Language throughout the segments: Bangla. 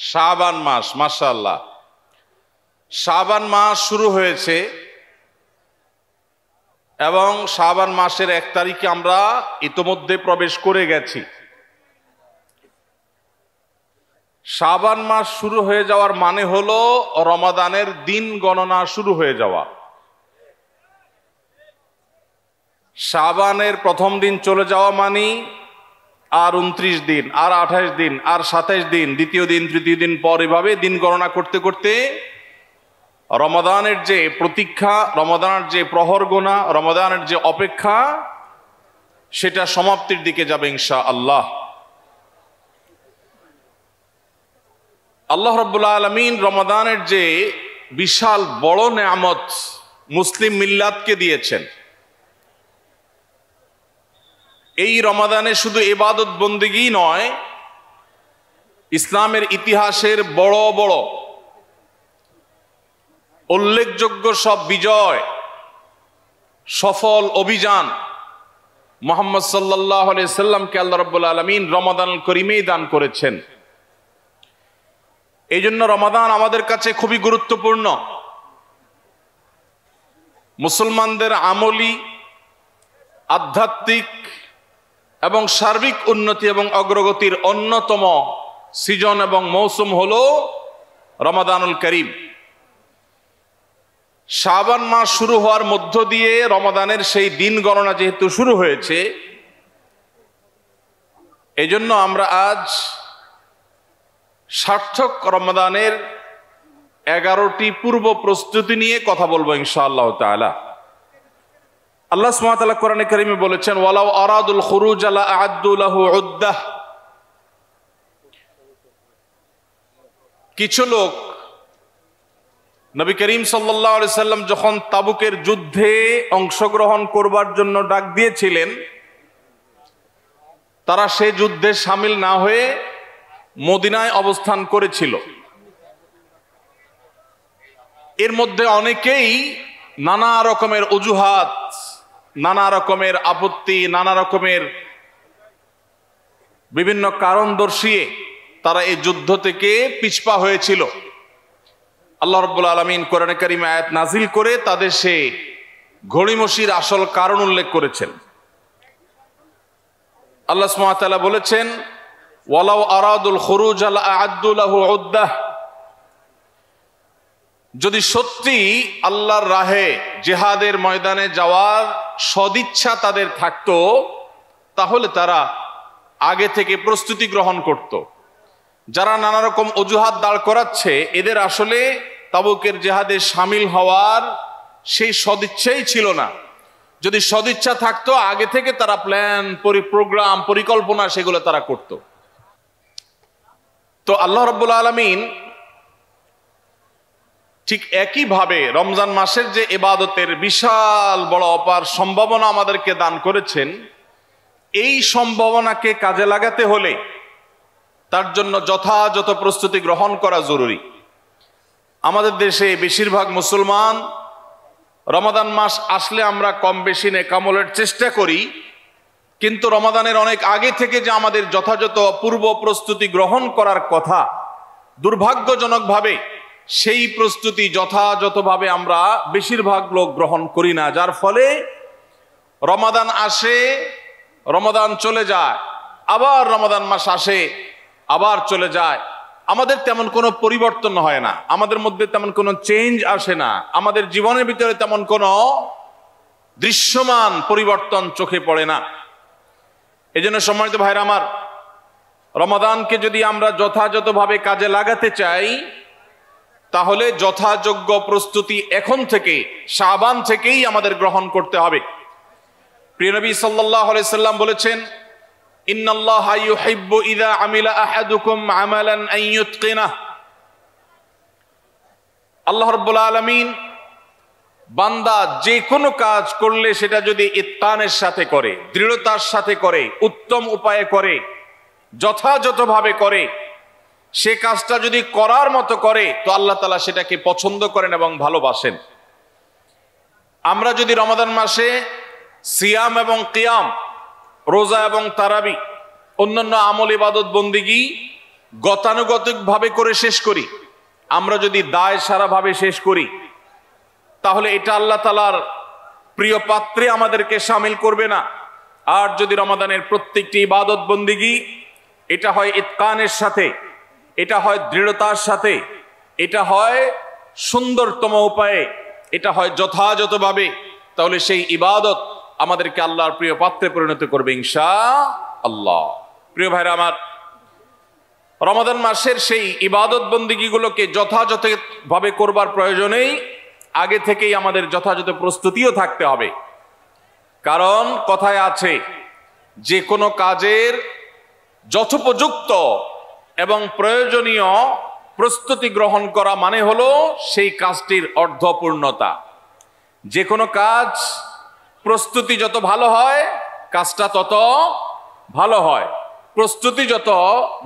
শাবান মাস, মাশাআল্লাহ। শাবান মাস শুরু হয়েছে এবং শাবান মাসের 1 তারিখে আমরা ইতোমধ্যে প্রবেশ করে গেছি। শাবান মাস শুরু হয়ে যাওয়ার মানে হলো রমাদানের দিন গণনা শুরু হয়ে যাওয়া। শাবানের প্রথম দিন চলে যাওয়া মানে আর 29 দিন, আর 28 দিন, আর 27 দিন, দ্বিতীয় দিন, তৃতীয় দিন পর, এভাবে দিন গণনা করতে করতে রমাদানের যে প্রতীক্ষা, রমাদানের যে প্রহর গোনা, রমাদানের যে অপেক্ষা, সেটা সমাপ্তির দিকে যাবে ইনশাআল্লাহ। আল্লাহ রাব্বুল আলামিন রমাদানের যে বিশাল বড় নেয়ামত মুসলিম মিল্লাতকে দিয়েছেন, এই রমাদানে শুধু ইবাদত বন্দেগী নয়, ইসলামের ইতিহাসের বড় বড় উল্লেখযোগ্য সব বিজয়, সফল অভিযান মুহাম্মদ সাল্লাল্লাহু আলাইহি সাল্লামকে আল্লাহ রাব্বুল আলামিন রমাদানুল করিমেই দান করেছেন। এই জন্য রমাদান আমাদের কাছে খুবই গুরুত্বপূর্ণ। মুসলমানদের আমলি, আধ্যাত্মিক এবং সার্বিক উন্নতি এবং অগ্রগতির অন্যতম সিজন এবং মৌসুম হলো রমাদানুল করিম। শাবান মাস শুরু হওয়ার মধ্য দিয়ে রমাদানের সেই দিন গণনা যেহেতু শুরু হয়েছে, এই জন্য আমরা আজ সার্থক রমাদানের 11টি পূর্ব প্রস্তুতি নিয়ে কথা বলবো ইনশাআল্লাহ তাআলা। আল্লাহ সুবহানাহু ওয়া তাআলা কোরআনে কারীমে বলেছেন, ওয়ালাউ আরাদুল খুরুজ লা আ'আদ্দু লাহু উদ্দাহ। কিছু লোক নবী করিম সাল্লাল্লাহু আলাইহি সাল্লাম যখন তাবুকের যুদ্ধে অংশগ্রহণ করবার জন্য ডাক দিয়েছিলেন, তারা সেই যুদ্ধে শামিল না হয়ে মদিনায় অবস্থান করেছিল। এর মধ্যে অনেকেই নানা রকমের অজুহাত, নানা রকমের আপত্তি, নানা রকমের বিভিন্ন কারণ দর্শিয়ে তারা এই যুদ্ধ থেকে পিছপা হয়েছিল। আল্লাহ রাব্বুল আলামিন কোরআনে কারীমে আয়াত নাজিল করে তাদের সেই ঘড়িমসির আসল কারণ উল্লেখ করেছেন। আল্লাহ সুবহানাহু ওয়া তাআলা বলেছেন, ওয়ালাউ আরাদুল খুরুজ লা আ'আদ্দু লাহু উদ্দাহ। যদি সত্যি আল্লাহর রাহে জিহাদের ময়দানে যাওয়ার সদিচ্ছা তাদের থাকতো, তাহলে তারা আগে থেকে প্রস্তুতি গ্রহণ করত। যারা নানা রকম অজুহাত দাঁড় করাচ্ছে, এদের আসলে তাবুকের জিহাদে শামিল হওয়ার সেই সদিচ্ছাই ছিল না। যদি সদিচ্ছা থাকতো, আগে থেকে তারা প্ল্যান, প্রোগ্রাম, পরিকল্পনা সেগুলো তারা করত। তো আল্লাহ রাব্বুল আলামিন ঠিক একইভাবে রমজান মাসের যে ইবাদতের বিশাল বড় অপার সম্ভাবনা আমাদেরকে দান করেছেন, এই সম্ভাবনাকে কাজে লাগাতে হলে তার জন্য যথাযথ প্রস্তুতি গ্রহণ করা জরুরি। আমাদের দেশে বেশিরভাগ মুসলমান রমাদান মাস আসলে আমরা কম বেশি নেকামলের চেষ্টা করি, কিন্তু রমাদানের অনেক আগে থেকে যে আমাদের যথাযথ পূর্ব প্রস্তুতি গ্রহণ করার কথা, দুর্ভাগ্যজনকভাবে সেই প্রস্তুতি যথাযথভাবে আমরা বেশিরভাগ লোক গ্রহণ করি না। যার ফলে রমাদান আসে, রমাদান চলে যায়, আবার রমাদান মাস আসে, আবার চলে যায়। আমাদের তেমন কোনো পরিবর্তন হয় না, আমাদের মধ্যে তেমন কোনো চেঞ্জ আসে না, আমাদের জীবনের ভিতরে তেমন কোনো দৃশ্যমান পরিবর্তন চোখে পড়ে না। এই জন্য সম্মানিত ভাইরা আমার, রমাদানকে যদি আমরা যথাযথভাবে কাজে লাগাতে চাই, তাহলে যথাযোগ্য প্রস্তুতি এখন থেকে, শাবান থেকেই আমাদের গ্রহণ করতে হবে। প্রিয় নবী সাল্লাল্লাহু আলাইহি সাল্লাম বলেছেন, ইন্নাল্লাহা ইউহিব্বু ইযা আমিলা আহাদুকুম আমালান আন ইউতকিনাহ। আল্লাহ রাব্বুল আলামিন বান্দা যে কোনো কাজ করলে সেটা যদি ইতকানের সাথে করে, দৃঢ়তার সাথে করে, উত্তম উপায়ে করে, যথাযথভাবে করে, সে কাজটা যদি করার মতো করে, তো আল্লাহ তাআলা সেটাকে পছন্দ করেন এবং ভালোবাসেন। আমরা যদি রমাদান মাসে সিয়াম এবং কিয়াম, রোজা এবং তারাবি, অন্যান্য আমল ইবাদত বন্দিগি গতানুগতিকভাবে করে শেষ করি, আমরা যদি দায় সারাভাবে শেষ করি, তাহলে এটা আল্লাহ তাআলার প্রিয় পাত্রে আমাদেরকে শামিল করবে না। আর যদি রমাদানের প্রত্যেকটি ইবাদত বন্দিগি এটা হয় ইতকানের সাথে, এটা হয় দৃঢ়তার সাথে, এটা হয় সুন্দরতম উপায়ে, এটা হয় যথাযথভাবে, তাহলে সেই ইবাদত আমাদেরকে আল্লাহর প্রিয় পাত্রে পরিণত করবে ইনশাআল্লাহ। প্রিয় ভাইরা আমার, রমাদান মাসের সেই ইবাদত বন্দিগিগুলোকে যথাযথভাবে করবার প্রয়োজনেই আগে থেকেই আমাদের যথাযথ প্রস্তুতিও থাকতে হবে। কারণ কথায় আছে, যে কোনো কাজের যথোপযুক্ত এবং প্রয়োজনীয় প্রস্তুতি গ্রহণ করা মানে হলো সেই কাজটির অর্ধপূর্ণতা। যে কোনো কাজ প্রস্তুতি যত ভালো হয় কাজটা তত ভালো হয়, প্রস্তুতি যত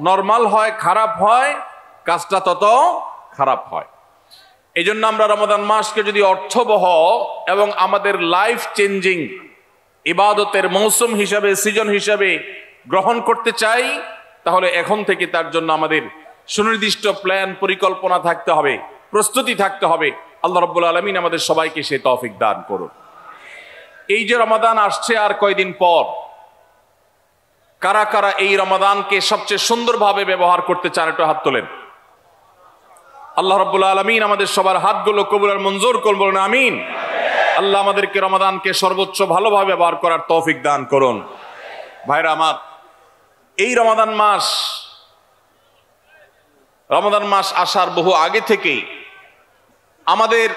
নরমাল হয়, খারাপ হয়, কাজটা তত খারাপ হয়। এই জন্য আমরা রমাদান মাসকে যদি অর্থবহ এবং আমাদের লাইফ চেঞ্জিং ইবাদতের মৌসুম হিসাবে, সিজন হিসাবে গ্রহণ করতে চাই, তাহলে এখন থেকে তার জন্য আমাদের সুনির্দিষ্ট প্ল্যান, পরিকল্পনা থাকতে হবে, প্রস্তুতি থাকতে হবে। আল্লাহ রাব্বুল আলামিন আমাদের সবাইকে সে তৌফিক দান করুন। এই যে রমাদান আসছে আর কয়দিন পর, কারা কারা এই রমাদানকে সবচেয়ে সুন্দরভাবে ব্যবহার করতে চান একটু হাত তোলেন। আল্লাহ রাব্বুল আলামিন আমাদের সবার হাতগুলো কবুল আর মঞ্জুর করুন, বলুন আমিন। আল্লাহ আমাদেরকে রমাদানকে সর্বোচ্চ ভালোভাবে ব্যবহার করার তৌফিক দান করুন। ভাইরা আমার, এই রমাদান মাস আসার বহু আগে থেকেই আমাদের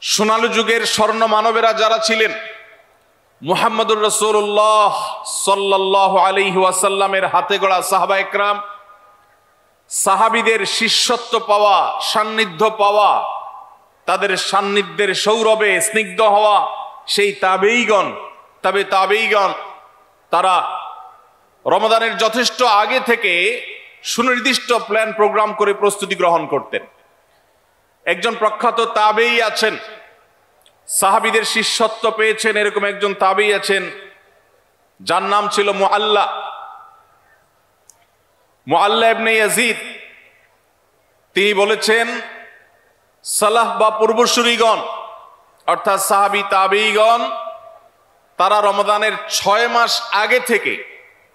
সোনালী যুগের স্বর্ণ মানবেরা যারা ছিলেন, মুহাম্মদুর রাসূলুল্লাহ সাল্লাল্লাহু আলাইহি ওয়াসাল্লামের হাতে গড়া সাহাবা একরাম, সাহাবীদের শিষ্যত্ব পাওয়া, সান্নিধ্য পাওয়া, তাদের সান্নিধ্যের সৌরভে স্নিগ্ধ হওয়া সেই তাবেঈগণ, তারা রমাদানের যথেষ্ট আগে থেকে সুনির্দিষ্ট প্ল্যান প্রোগ্রাম করে প্রস্তুতি গ্রহণ করতেন। একজন প্রখ্যাত তাবেঈ আছেন, সাহাবীদের শিষ্যত্ব পেয়েছেন এরকম একজন তাবেঈ আছেন, যার নাম ছিল মুআল্লা ইবনে ইয়াজিদ। তিনি বলেছেন, সালাফ বা পূর্বসূরিগণ অর্থাৎ সাহাবী তাবেঈগণ তারা রমাদানের 6 মাস আগে থেকে,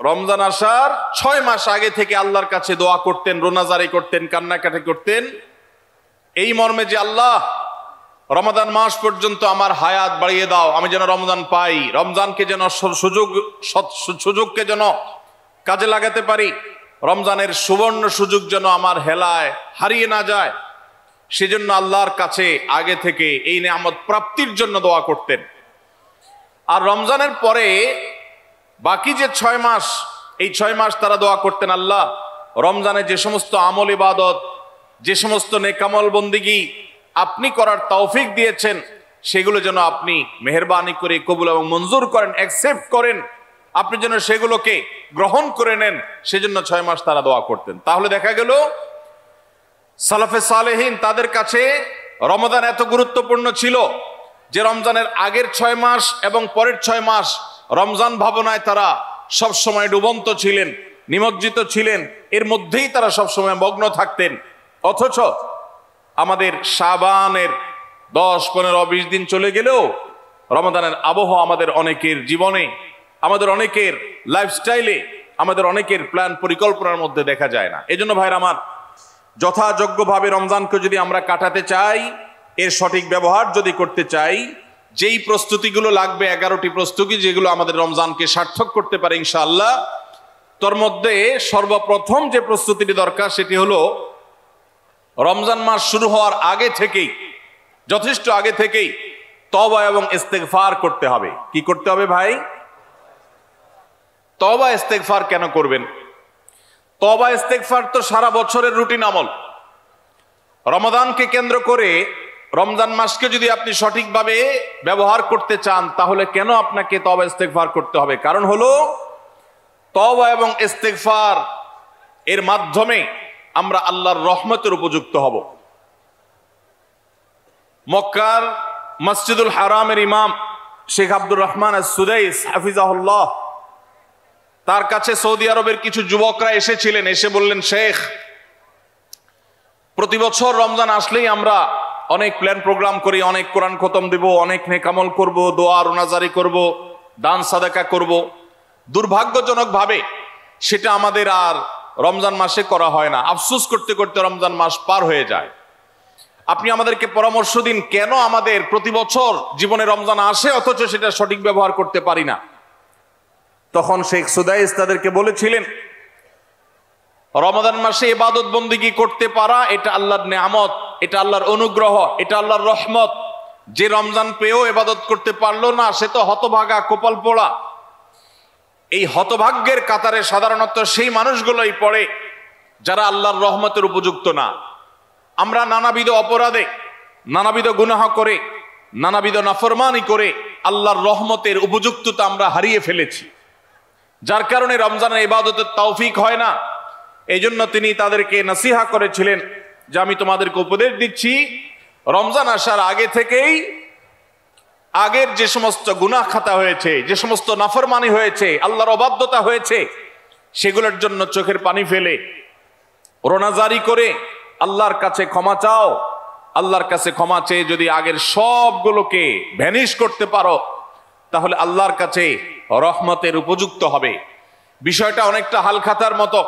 রমজান আসার 6 মাস আগে থেকে আল্লাহর কাছে দোয়া করতেন, রোনাজারি করতেন, কান্নাকাটি করতেন এই মর্মে যে আল্লাহ, রমাদান মাস পর্যন্ত আমার হায়াত বাড়িয়ে দাও, আমি যেন রমজান পাই, রমজানকে যেন সুযোগকে যেন কাজে লাগাতে পারি, রমজানের সুবর্ণ সুযোগ যেন আমার হেলায় হারিয়ে না যায়, সেজন্য আল্লাহর কাছে আগে থেকে এই নিয়ামত প্রাপ্তির জন্য দোয়া করতেন। আর রমজানের পরে বাকি যে 6 মাস, এই 6 মাস তারা দোয়া করতেন, আল্লাহ রমজানে যে সমস্ত আমল ইবাদত, যে সমস্ত নেকামল বন্দিগি আপনি করার তৌফিক দিয়েছেন, সেগুলো যেন আপনি মেহেরবানি করে কবুল এবং মঞ্জুর করেন, অ্যাকসেপ্ট করেন, আপনি যেন সেগুলোকে গ্রহণ করে নেন, সেজন্য 6 মাস তারা দোয়া করতেন। তাহলে দেখা গেল সালাফে সালেহিন তাদের কাছে রমাদান এত গুরুত্বপূর্ণ ছিল যে রমজানের আগের 6 মাস এবং পরের 6 মাস রমজান ভাবনায় তারা সব সময় ডুবন্ত ছিলেন, নিমজ্জিত ছিলেন, এর মধ্যেই তারা সব সময় মগ্ন থাকতেন। অথচ আমাদের শাবানের 10, 15, 20 দিন চলে গেলেও রমাদানের আবহ আমাদের অনেকের জীবনে, আমাদের অনেকের লাইফস্টাইলে, আমাদের অনেকের প্ল্যান পরিকল্পনার মধ্যে দেখা যায় না। এজন্য ভাইরা আমার, যথাযোগ্যভাবে রমজানকে যদি আমরা কাটাতে চাই, এর সঠিক ব্যবহার যদি করতে চাই, যেই প্রস্তুতিগুলো লাগবে, 11টি প্রস্তুতি যেগুলো আমাদের রমজানকে সার্থক করতে পারে ইনশাআল্লাহ, তোর মধ্যে সর্বপ্রথম যে প্রস্তুতিটি দরকার সেটি হলো রমজান মাস শুরু হওয়ার আগে থেকেই, যথেষ্ট আগে থেকেই তওবা এবং ইস্তেগফার করতে হবে। কি করতে হবে ভাই? তওবা ইস্তেগফার কেন করবেন? তওবা ইস্তেগফার তো সারা বছরের রুটিন আমল। রমাদানকে কেন্দ্র করে রমজান মাসকে যদি আপনি সঠিকভাবে ব্যবহার করতে চান, তাহলে কেন আপনাকে তওবা ইস্তেগফার করতে হবে? কারণ হলো তওবা এবং ইস্তেগফার এর মাধ্যমে আমরা আল্লাহর রহমতের উপযুক্ত হব। মক্কার মসজিদুল হারামের ইমাম শেখ আব্দুর রহমান আস-সুদাইস হাফিজাহুল্লাহ তার কাছে সৌদি আরবের কিছু যুবকরা এসেছিলেন, এসে বললেন, শেখ, প্রতি বছর রমজান আসলেই আমরা অনেক প্ল্যান প্রোগ্রাম করি, অনেক কোরআন খতম দেব, অনেক নেকামল করব, দোয়া রোনাজারি করব, দান সাদাকা করব। দুর্ভাগ্যজনক ভাবে সেটা আমাদের আর রমজান মাসে করা হয় না। আফসোস করতে করতে রমজান মাস পার হয়ে যায়। আপনি আমাদেরকে পরামর্শ দিন, কেন আমাদের প্রতি বছর জীবনে রমজান আসে অথচ সেটা সঠিক ব্যবহার করতে পারি না। তখন শেখ সুদাইস তাদেরকে বলেছিলেন, রমাদান মাসে ইবাদত বন্দেগী করতে পারা এটা আল্লাহর নেয়ামত, এটা আল্লাহর অনুগ্রহ, এটা আল্লাহর রহমত। যে রমজান পেয়েও ইবাদত করতে পারলো না সে তো হতভাগা, কপাল পোড়া। এই হতভাগ্যের কাতারে সাধারণত সেই মানুষগুলোই পড়ে যারা আল্লাহর রহমতের উপযুক্ত না। আমরা নানাবিধ অপরাধে, নানাবিধ গুনাহ করে, নানাবিধ নাফরমানি করে আল্লাহর রহমতের উপযুক্ততা আমরা হারিয়ে ফেলেছি, যার কারণে রমজানের ইবাদতের তৌফিক হয় না। এই জন্য তিনি তাদেরকে নসিহা করেছিলেন যে আমি তোমাদেরকে উপদেশ দিচ্ছি, রমজান আসার আগে থেকেই আগের যে সমস্ত গুনাহ খাতা হয়েছে, যে সমস্ত নাফরমানি হয়েছে, আল্লাহর অবাধ্যতা হয়েছে, সেগুলোর জন্য চোখের পানি ফেলে রোনাজারি করে আল্লাহর কাছে ক্ষমা চাও। আল্লাহর কাছে ক্ষমা চেয়ে যদি আগের সবগুলোকে ভ্যানিশ করতে পারো তাহলে আল্লাহর কাছে রহমতের উপযুক্ত হবে। বিষয়টা অনেকটা হালখাতার মতো।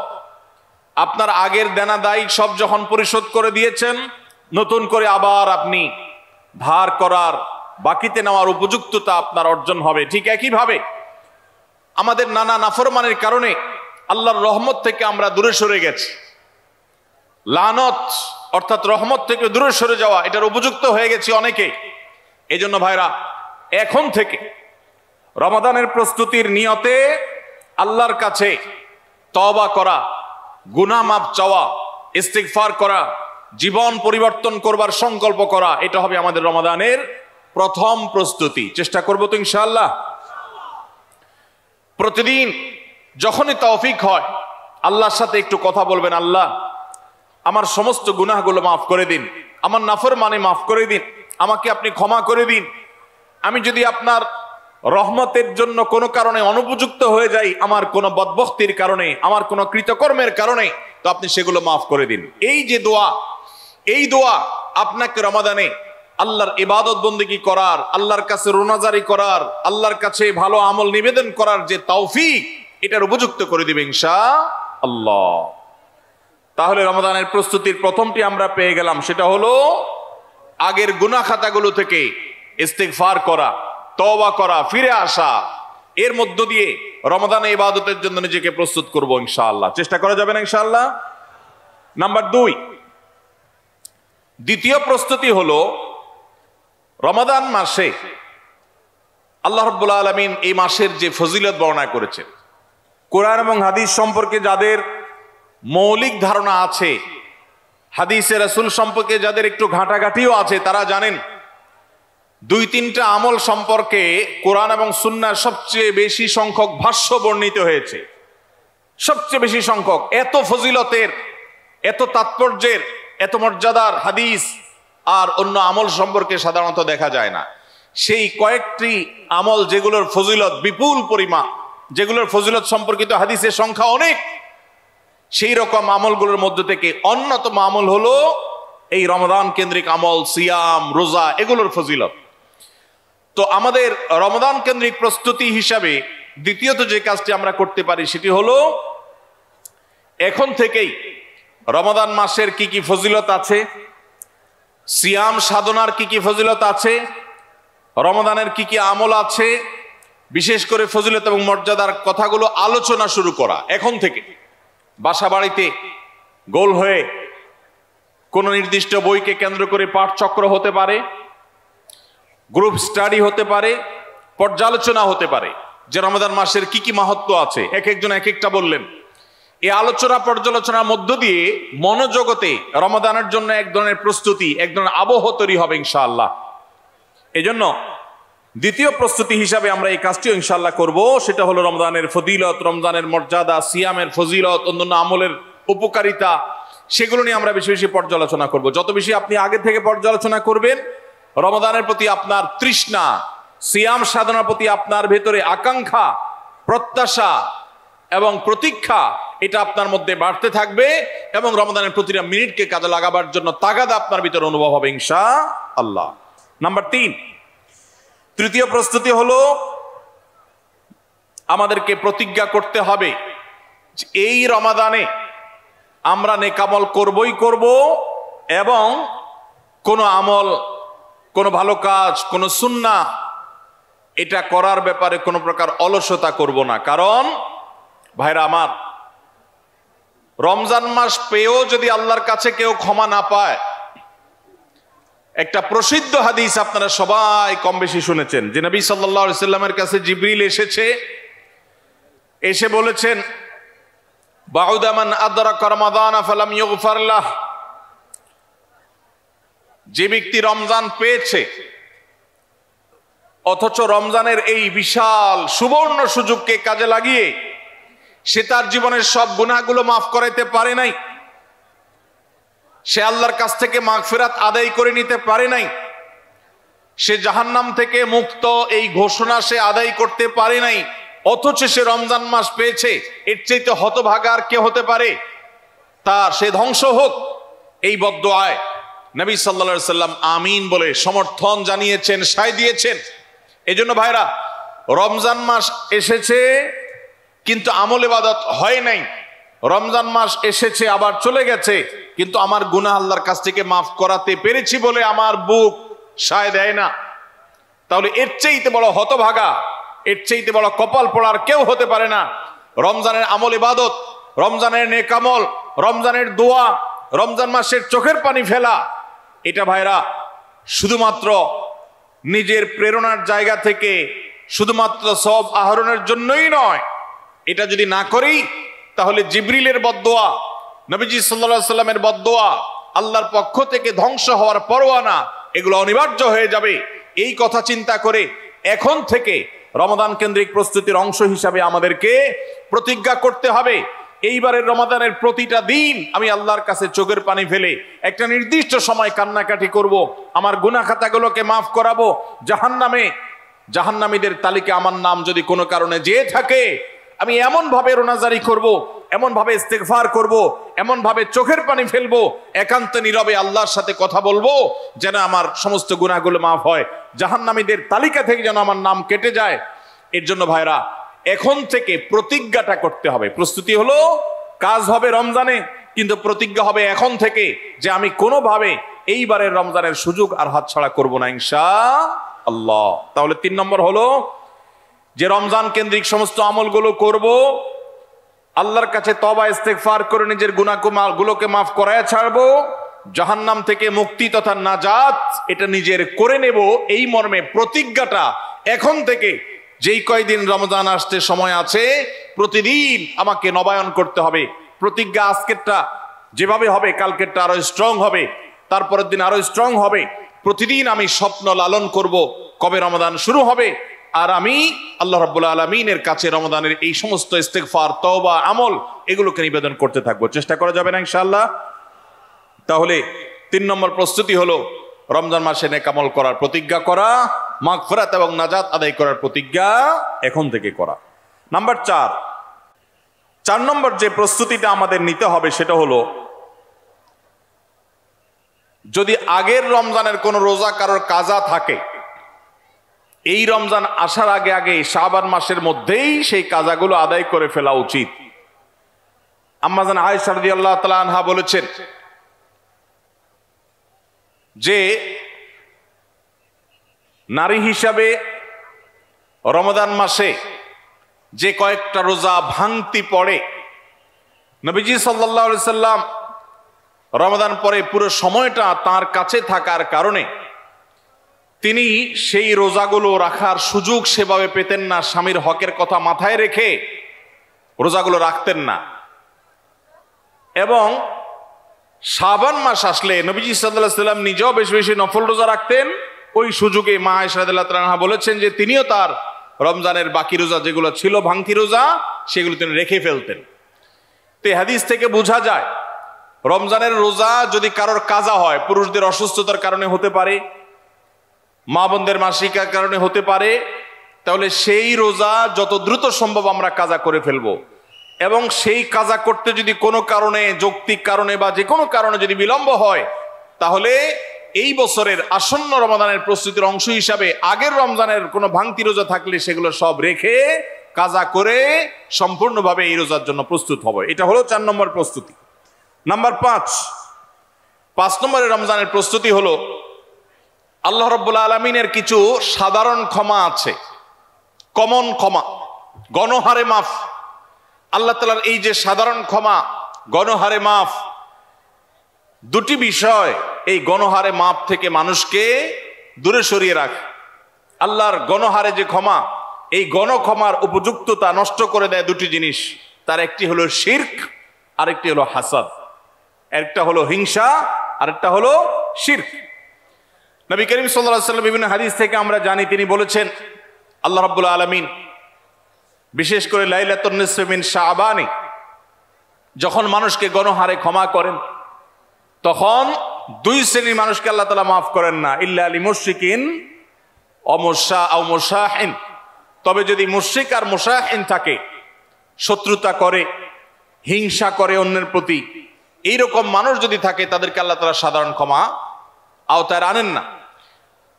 আপনার আগের দেনা দায় সব যখন পরিশোধ করে দিয়েছেন, নতুন করে আবার আপনি ধার করার, বাকিতে নেওয়ার উপযুক্ততা আপনার অর্জন হবে। ঠিক একইভাবে আমাদের নানা নাফরমানের কারণে আল্লাহর রহমত থেকে আমরা দূরে সরে গেছি। লানত অর্থাৎ রহমত থেকে দূরে সরে যাওয়া, এটার উপযুক্ত হয়ে গেছি অনেকে। এই জন্য ভাইরা, এখন থেকে রমাদানের প্রস্তুতির নিয়তে আল্লাহর কাছে তওবা করা, গুনাহ মাফ চাওয়া, ইস্তিগফার করা, জীবন পরিবর্তন করবার সংকল্প করা, এটা হবে আমাদের রমাদানের প্রথম প্রস্তুতি। চেষ্টা করব তো ইনশাআল্লাহ। প্রতিদিন যখনই তৌফিক হয় আল্লাহর সাথে একটু কথা বলবেন, আল্লাহ আমার সমস্ত গুনাহগুলো মাফ করে দিন, আমার নাফরমানি মাফ করে দিন, আমাকে আপনি ক্ষমা করে দিন। আমি যদি আপনার রহমতের জন্য কোনো কারণে অনুপযুক্ত হয়ে যাই, আমার কোনো বদবখতির কারণে, আমার কোনো কৃতকর্মের কারণে, তো আপনি সেগুলো মাফ করে দিন। এই যে দোয়া, এই দোয়া আপনাকে রমাদানে আল্লাহর ইবাদত বন্দেগী করার, আল্লাহর কাছে রোনাজারি করার, আল্লাহর কাছে ভালো আমল নিবেদন করার যে তৌফিক, এটার উপযুক্ত করে দিবে ইনশাআল্লাহ। তাহলে রমাদানের প্রস্তুতির প্রথমটি আমরা পেয়ে গেলাম, সেটা হলো আগের গুনাহ খাতাগুলো থেকে ইস্তিগফার করা, তওবা করা, ফিরে আসা। এর মধ্য দিয়ে রমাদানে ইবাদতের জন্য নিজেকে প্রস্তুত করব ইনশাআল্লাহ। চেষ্টা করা যাবে না ইনশাআল্লাহ। নাম্বার 2, দ্বিতীয় প্রস্তুতি হলো রমাদান মাসে আল্লাহ রাব্বুল আলামিন এই মাসের যে ফজিলত বর্ণনা করেছেন, কোরআন এবং হাদিস সম্পর্কে যাদের মৌলিক ধারণা আছে, হাদিসে রাসূল সম্পর্কে যাদের একটু ঘাটাঘাটিও আছে, তারা জানেন 2-3টা আমল সম্পর্কে কোরআন এবং সুন্নাহর সবচেয়ে বেশি সংখ্যক ভাষ্য বর্ণিত হয়েছে। সবচেয়ে বেশি সংখ্যক। এত ফজিলতের, এত তাৎপর্যের, এত মর্যাদার হাদিস আর অন্য আমল সম্পর্কে সাধারণত দেখা যায় না। সেই কয়েকটি আমল যেগুলোর ফজিলত বিপুল পরিমাণ, যেগুলোর ফজিলত সম্পর্কিত হাদিসের সংখ্যা অনেক, সেই রকম আমলগুলোর মধ্যে থেকে অন্যতম আমল হলো এই রমাদান কেন্দ্রিক আমল, সিয়াম, রোজা, এগুলোর ফজিলত। তো আমাদের রমাদান কেন্দ্রিক প্রস্তুতি হিসাবে দ্বিতীয়ত যে কাজটি আমরা করতে পারি সেটি হলো এখন থেকেই রমাদান মাসের কি কি ফজিলত আছে, সিয়াম সাধনার কি কি ফজিলত আছে, রমাদানের কি কি আমল আছে, বিশেষ করে ফজিলত এবং মর্যাদার কথাগুলো আলোচনা শুরু করা। এখন থেকে বাসা বাড়িতে গোল হয়ে কোন নির্দিষ্ট বইকে কেন্দ্র করে পাঠ চক্র হতে পারে, গ্রুপ স্টাডি হতে পারে, পর্যালোচনা হতে পারে যে রমাদান মাসের কি কি মাহাত্ম্য আছে। এক একজন এক একটা বললেন। এই আলোচনা পর্যালোচনার মধ্য দিয়ে মনোজগতে রমাদানের জন্য এক ধরনের প্রস্তুতি, এক ধরনের আবহ তৈরি হবে ইনশাআল্লাহ। এই জন্য দ্বিতীয় প্রস্তুতি হিসাবে আমরা এই কাজটিও ইনশাআল্লাহ করব। সেটা হলো রমজানের ফজিলত, রমজানের মর্যাদা, সিয়ামের ফজিলত, অন্যান্য আমলের উপকারিতা, সেগুলো নিয়ে আমরা বেশি বেশি পর্যালোচনা করব। যত বেশি আপনি আগে থেকে পর্যালোচনা করবেন, রমাদানের প্রতি আপনার তৃষ্ণা, সিয়াম সাধনার প্রতি আপনার ভেতরে আকাঙ্ক্ষা, প্রত্যাশা এবং প্রতীক্ষা এটা আপনার মধ্যে বাড়তে থাকবে এবং রমাদানের প্রতিটা মিনিটকে কাজে লাগাবার জন্য তাগাদা আপনার ভিতরে অনুভব হবে ইনশাআল্লাহ। নাম্বার 3, তৃতীয় প্রস্তুতি হলো আমাদেরকে প্রতিজ্ঞা করতে হবে যে এই রমাদানে আমরা নেকামল করবই করব এবং কোনো আমল, কোনো ভালো কাজ, কোনো সুন্নাহ এটা করার ব্যাপারে কোনো প্রকার অলসতা করব না। কারণ ভাইরা আমার, রমজান মাস পেয়েও যদি আল্লাহর কাছে কেউ ক্ষমা না পায়, একটা প্রসিদ্ধ হাদিস আপনারা সবাই কম বেশি শুনেছেন যে নবী সাল্লাল্লাহু আলাইহি সাল্লামের কাছে জিবরিল এসে বলেছেন, বাউদা মান আদরাকা রমাদান ফালাম ইগফার লাহ, যে ব্যক্তি রমজান পেয়েছে অথচ রমজানের এই বিশাল সুবর্ণ সুযোগকে কাজে লাগিয়ে সে তার জীবনের সব গুনাহগুলো মাফ করাইতে পারে নাই, সে আল্লাহর কাছ থেকে মাগফিরাত আদায় করে নিতে পারে নাই, সে জাহান্নাম থেকে মুক্ত এই ঘোষণা সে আদায় করতে পারে নাই, অথচ সে রমজান মাস পেয়েছে, এর চাইতে হতভাগা আর কে হতে পারে? তার সে ধ্বংস হোক, এই বদদুআয় নবী সাল্লাল্লাহু আলাইহি সাল্লাম আমিন বলে সমর্থন জানিয়েছেন, সায় দিয়েছেন। এজন্য ভাইরা, রমজান মাস এসেছে কিন্তু আমল ইবাদত হয় নাই, রমজান মাস এসেছে আবার চলে গেছে কিন্তু আমার গুনাহ আল্লাহর কাছ থেকে মাফ করাতে পেরেছি বলে আমার বুক সায় দেয় না, তাহলে এর চাইতে বড় হতভাগা, এর চাইতে বড় কপাল পড়ার কেউ হতে পারে না। রমজানের আমল ইবাদত, রমজানের নেক আমল, রমজানের দোয়া, রমজান মাসের চোখের পানি ফেলা, এটা ভাইরা শুধুমাত্র নিজের প্রেরণার জায়গা থেকে শুধুমাত্র সব আহরণের জন্যই নয়। এটা যদি না করি তাহলে জিবরিলের বদদুয়া, নবীজি সাল্লাল্লাহু আলাইহি সাল্লামের বদদুয়া, আল্লাহর পক্ষ থেকে ধ্বংস হওয়ার পরোয়ানা, এগুলো অনিবার্য হয়ে যাবে। এই কথা চিন্তা করে এখন থেকে রমাদান কেন্দ্রিক প্রস্তুতির অংশ হিসাবে আমাদেরকে প্রতিজ্ঞা করতে হবে, এইবারের রমাদানের প্রতিটা দিন আমি আল্লাহর কাছে চোখের পানি ফেলে একটা নির্দিষ্ট সময় কান্নাকাটি করব, আমার গুনাহ খাতাগুলোকে মাফ করাবো, জাহান্নামীদের তালিকা আমার নাম যদি কোনো কারণে যেয়ে থাকে আমি এমন ভাবে রোনাজারি করব, এমন ভাবে ইস্তেগফার করব, এমন ভাবে চোখের পানি ফেলবো, একান্ত নীরবে আল্লাহর সাথে কথা বলবো যেন আমার সমস্ত গুনাহগুলো মাফ হয়, জাহান্নামীদের তালিকা থেকে যেন আমার নাম কেটে যায়। এর জন্য ভাইরা এখন থেকে প্রতিজ্ঞাটা করতে হবে। প্রস্তুতি হলো কাজ হবে রমজানে, কিন্তু প্রতিজ্ঞা হবে এখন থেকে যে আমি কোনোভাবে এইবারের রমজানের সুযোগ আর হাতছাড়া করব না ইনশাআল্লাহ। তাহলে 3 নম্বর হলো যে রমজান কেন্দ্রিক সমস্ত আমলগুলো করব, আল্লাহর কাছে তওবা ইস্তেগফার করে নিজের গুনাহগুলোকে মাফ করায় ছাড়বো, জাহান্নাম থেকে মুক্তি তথা নাজাত এটা নিজের করে নেব, এই মর্মে প্রতিজ্ঞাটা এখন থেকে যেই কয়দিন রমজান আসতে সময় আছে প্রতিদিন আমাকে নবায়ন করতে হবে। প্রতিজ্ঞা আজকেরটা যেভাবে হবে কালকেরটা আরো স্ট্রং হবে, তারপরের দিন আরো স্ট্রং হবে। প্রতিদিন আমি স্বপ্ন লালন করব কবে রমাদান শুরু হবে, আর আমি আল্লাহ রাব্বুল আলামিনের কাছে রমাদানের এই সমস্ত ইস্তেগফার, তওবা, আমল এগুলোকে নিবেদন করতে থাকবো। চেষ্টা করা যাবে না ইনশাআল্লাহ? তাহলে 3 নম্বর প্রস্তুতি হলো রমজান মাসে নেক আমল করার প্রতিজ্ঞা করা, মাগফিরাত এবং নাজাত আদায় করার প্রতিজ্ঞা এখন থেকে করা। নাম্বার 4 নম্বর যে প্রস্তুতিটা আমাদের নিতে হবে সেটা হলো, যদি আগের রমজানের কোনো রোজা কারোর কাজা থাকে, এই রমজান আসার আগে শাবান মাসের মধ্যেই সেই কাজাগুলো আদায় করে ফেলা উচিত। আম্মা জান আয়েশা রাদিয়াল্লাহু তাআলা আনহা বলেছেন যে নারী হিসাবে রমাদান মাসে যে কয়েকটা রোজা ভাঙতি পড়ে, নবীজি সাল্লাল্লাহু আলাইহি সাল্লাম রমাদান পরে পুরো সময়টা তার কাছে থাকার কারণে তিনি সেই রোজাগুলো রাখার সুযোগ সেভাবে পেতেন না, স্বামীর হকের কথা মাথায় রেখে রোজাগুলো রাখতেন না। এবং শাবান মাস আসলে নবীজি সাল্লাল্লাহু আলাইহি সাল্লাম নিজেও বেশি বেশি নফল রোজা রাখতেন। ওই সুযোগে মা আয়েশা রাদিয়াল্লাহু তাআলা আনহা বলেছেন যে তিনিও তার রমজানের বাকি রোজা যেগুলো ছিল ভাঙতি রোজা সেগুলো তিনি রেখে ফেলতেন। তো এই হাদিস থেকে বোঝা যায় রমজানের রোজা যদি কারোর কাজা হয়, পুরুষদের অসুস্থতার কারণে হতে পারে, মা বোনদের মাসিকার কারণে হতে পারে, তাহলে সেই রোজা যত দ্রুত সম্ভব আমরা কাজা করে ফেলবো। এবং সেই কাজা করতে যদি কোনো কারণে, যৌক্তিক কারণে বা যে কোনো কারণে যদি বিলম্ব হয়, তাহলে এই বছরের আসন্ন রমাদানের প্রস্তুতির অংশ হিসাবে আগের রমজানের কোনো ভাঙতি রোজা থাকলে সেগুলো সব রেখে কাজা করে সম্পূর্ণভাবে এই রোজার জন্য প্রস্তুত হবে। এটা হলো 4 নম্বর প্রস্তুতি। নাম্বার 5 নম্বরের রমজানের প্রস্তুতি হলো আল্লাহ রাব্বুল আলামিনের কিছু সাধারণ ক্ষমা আছে, কমন ক্ষমা, গণহারে মাফ। আল্লাহ তাআলার এই যে সাধারণ ক্ষমা, গণহারে মাফ, দুটি বিষয় এই গণহারে মাফ থেকে মানুষকে দূরে সরিয়ে রাখে। আল্লাহর গণহারে যে ক্ষমা, এই গণক্ষমার উপযুক্ততা নষ্ট করে দেয় দুটি জিনিস। তার একটি হলো শিরক, আরেকটি হলো হাসাদ। একটা হলো হিংসা, আরেকটা হলো শিরক। নবী করিম সাল্লাল্লাহু আলাইহি ওয়াসাল্লাম বিভিন্ন হাদিস থেকে আমরা জানি, তিনি বলেছেন আল্লাহ রাব্বুল আলামিন বিশেষ করে লাইলাতুন নিসফি মিন শাবানে যখন মানুষকে গণহারে ক্ষমা করেন, তখন 2 শ্রেণীর মানুষকে আল্লাহ তাআলা মাফ করেন না, ইল্লা লিমুশরিকিন ও মুশাহিন। তবে যদি মুশরিক আর মুশাহিন থাকে, শত্রুতা করে, হিংসা করে অন্যের প্রতি, এইরকম মানুষ যদি থাকে, তাদেরকে আল্লাহ তাআলা সাধারণ ক্ষমা আওতায় আনেন না।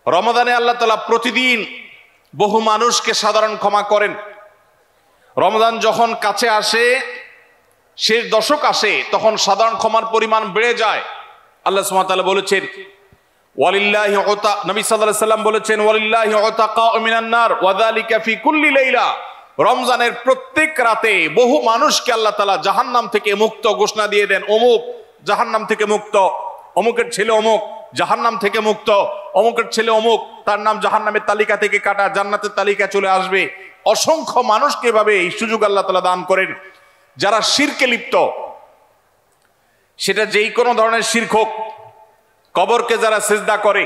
রমাদানে আল্লাহ তাআলা প্রতিদিন বহু মানুষকে সাধারণ ক্ষমা করেন। রমজান যখন কাছে আসে, শেষ দশক আসে, তখন সাধারণ ক্ষমার পরিমাণ বেড়ে যায়। আল্লাহ সুবহানাহু ওয়া তাআলা বলেছেন ওয়ালিল্লাহি উতা, নবী সাল্লাল্লাহু আলাইহি সাল্লাম বলেছেন ওয়ালিল্লাহি উতাকা মিনান নার ওয়া যালিকা ফি কুল্লি লাইলা। রমজানের প্রত্যেক রাতে বহু মানুষকে আল্লাহ তাআলা জাহান্নাম থেকে মুক্ত ঘোষণা দিয়ে দেন। অমুক জাহান্নাম থেকে মুক্ত, অমুকের ছেলে অমুক জাহান্নাম থেকে মুক্ত, অমুকের ছেলে অমুক, তার নাম জাহান্নামের তালিকা থেকে কাটা, জান্নাতের তালিকা চলে আসবে। অসংখ্য মানুষকে এভাবে এই সুযোগ আল্লাহ তাআলা দান করেন। যারা শিরকে লিপ্ত, সেটা যেই কোনো ধরনের শিরক হোক, কবরকে যারা সিজদা করে,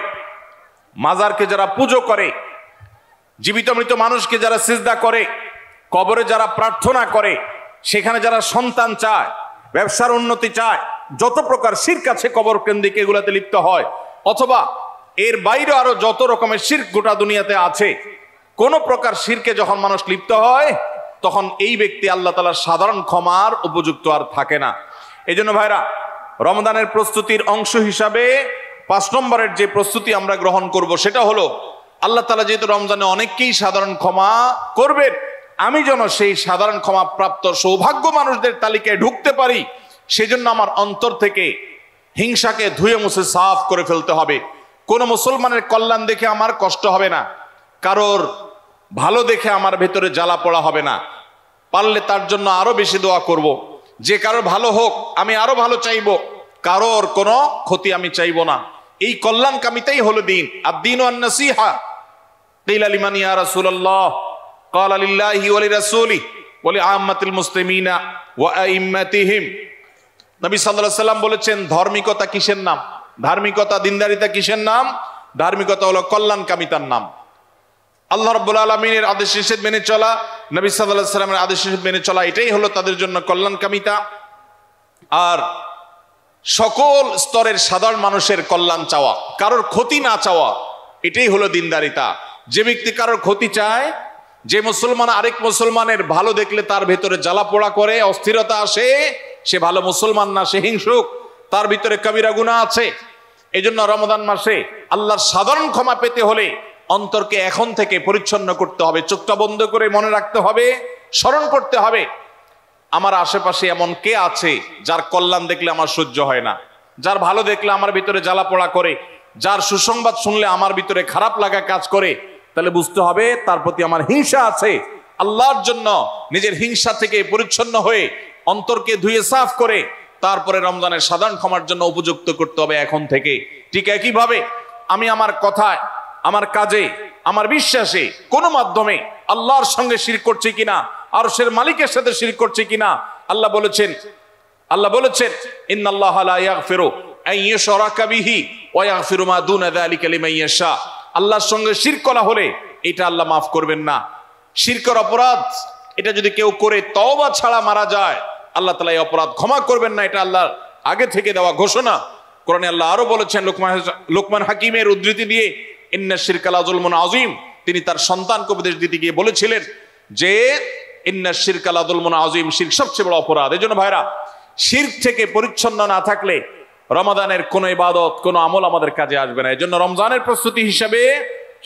মাজারকে যারা পুজো করে, জীবিত মৃত মানুষকে যারা সিজদা করে, কবরে যারা প্রার্থনা করে, সেখানে যারা সন্তান চায়, ব্যবসার উন্নতি চায়, যত প্রকার শিরক আছে কবর কেন্দ্রিক, এগুলাতে লিপ্ত হয়, অথবা এর বাইরে আরো যত রকমের শিরক গোটা দুনিয়াতে আছে, কোন প্রকার শিরকে যখন মানুষ লিপ্ত হয়, তখন এই ব্যক্তি আল্লাহ তাআলার সাধারণ ক্ষমার উপযুক্ত আর থাকে না। এই জন্য ভাইরা, রমজানের প্রস্তুতির অংশ হিসাবে 5 নম্বরের যে প্রস্তুতি আমরা গ্রহণ করব, সেটা হলো আল্লাহ তাআলা যেহেতু রমজানে অনেককেই সাধারণ ক্ষমা করবেন, আমি যেন সেই সাধারণ ক্ষমা প্রাপ্ত সৌভাগ্য মানুষদের তালিকায় ঢুকতে পারি, সেজন্য আমার অন্তর থেকে হিংসাকে ধুয়ে মুছে সাফ করে ফেলতে হবে। কোন মুসলমানের কল্যাণ দেখে আমার কষ্ট হবে না, কারোর ভালো দেখে আমার ভেতরে জ্বালা পড়া হবে না। পারলে তার জন্য আরো বেশি দোয়া করব, যে কারোর ভালো হোক আমি আরো ভালো চাইবো, কারোর কোনো ক্ষতি আমি চাইবো না। এই কল্যাণকামিতাই হলো দিন। আদ-দীনু আন-নাসীহা। কিলা লিমান ইয়া রাসূলুল্লাহ? ক্বালা লিল্লাহি ওয়া লিরাসূলিহি ওয়া লিআম্মাতিল মুসলিমিনা ওয়া আইম্মাতিহিম। নবী সাল্লাল্লাহু আলাইহি সাল্লাম বলেছেন, ধার্মিকতা কিসের নাম? ধার্মিকতা, দিনদারিতা কিসের নাম? ধার্মিকতা হলো কল্যাণকামিতার নাম। আল্লাহ রাব্বুল আলামিনের আদেশ নিষেধ মেনে চলা, নবী সাল্লাল্লাহু আলাইহি সাল্লামের আদেশ নিষেধ মেনে চলা, এটাই হলো তাদের জন্য কল্যাণকামিতা। আর সকল স্তরের সাধারণ মানুষের কল্যাণ চাওয়া, কারোর ক্ষতি না চাওয়া, এটাই হলো দিনদারিতা। যে ব্যক্তি কারোর ক্ষতি চায়, যে মুসলমান আরেক মুসলমানের ভালো দেখলে তার ভেতরে জ্বালা পোড়া করে, অস্থিরতা আসে, সে ভালো মুসলমান না, সে হিংসুক, তার ভিতরে কবিরা গুনাহ আছে। এই জন্য রমজান মাসে আল্লাহর সাধারণ ক্ষমা পেতে হলে অন্তরকে এখন থেকে পরিচ্ছন্ন করতে হবে, চোখটা বন্ধ করে মনে রাখতে হবে, স্মরণ করতে হবে, আমার আশেপাশে এমন কে আছে যার কল্যাণ দেখলে আমার সহ্য হয় না, যার ভালো দেখলে আমার ভিতরে জ্বালা পোড়া করে, যার সুসংবাদ শুনলে আমার ভিতরে খারাপ লাগা কাজ করে, তাহলে বুঝতে হবে তার প্রতি আমার হিংসা আছে। আল্লাহর জন্য নিজের হিংসা থেকে পরিচ্ছন্ন হয়ে অন্তরকে ধুয়ে সাফ করে তারপরে রমজানের সাধারণ ক্ষমার জন্য উপযুক্ত করতে হবে এখন থেকে। ঠিক একইভাবে আমি আমার কথায়, আমার কাজে, আমার বিশ্বাসে কোনো মাধ্যমে আল্লাহর সঙ্গে শিরক করছি কিনা, আরশের মালিকের সাথে শিরক করছি কিনা, আল্লাহ বলেছেন ইন্নাল্লাহা লা ইয়াগফিরু আন ইউশরাকা বিহি ওয়া ইয়াগফিরু মা দুনা যালিকা লিমান ইয়াশা। আল্লাহর সঙ্গে শিরক করা হলে এটা আল্লাহ মাফ করবেন না। শিরকের অপরাধ এটা যদি কেউ করে তওবা ছাড়া মারা যায়, আল্লাহ তাআলা এই অপরাধ ক্ষমা করবেন না, এটা আল্লাহর আগে থেকে দেওয়া ঘোষণা। কোরআনে আল্লাহ আরো বলেছেন, লোকমান হাকিমের উদ্ধৃতি দিয়ে, ইন্না শিরকা লা যুলমুন আযীম। তিনি তার সন্তানকে উপদেশ দিতে গিয়ে বলেছিলেন যে ইন্না শিরকা লাযুলমুন আযীম, শিরক সবচেয়ে বড় অপরাধ। এজন্য ভাইরা, শিরক থেকে পরিচ্ছন্ন না থাকলে রমাদানের কোন ইবাদত, কোন আমল আমাদের কাজে আসবে না। এজন্য রমজানের প্রস্তুতি হিসেবে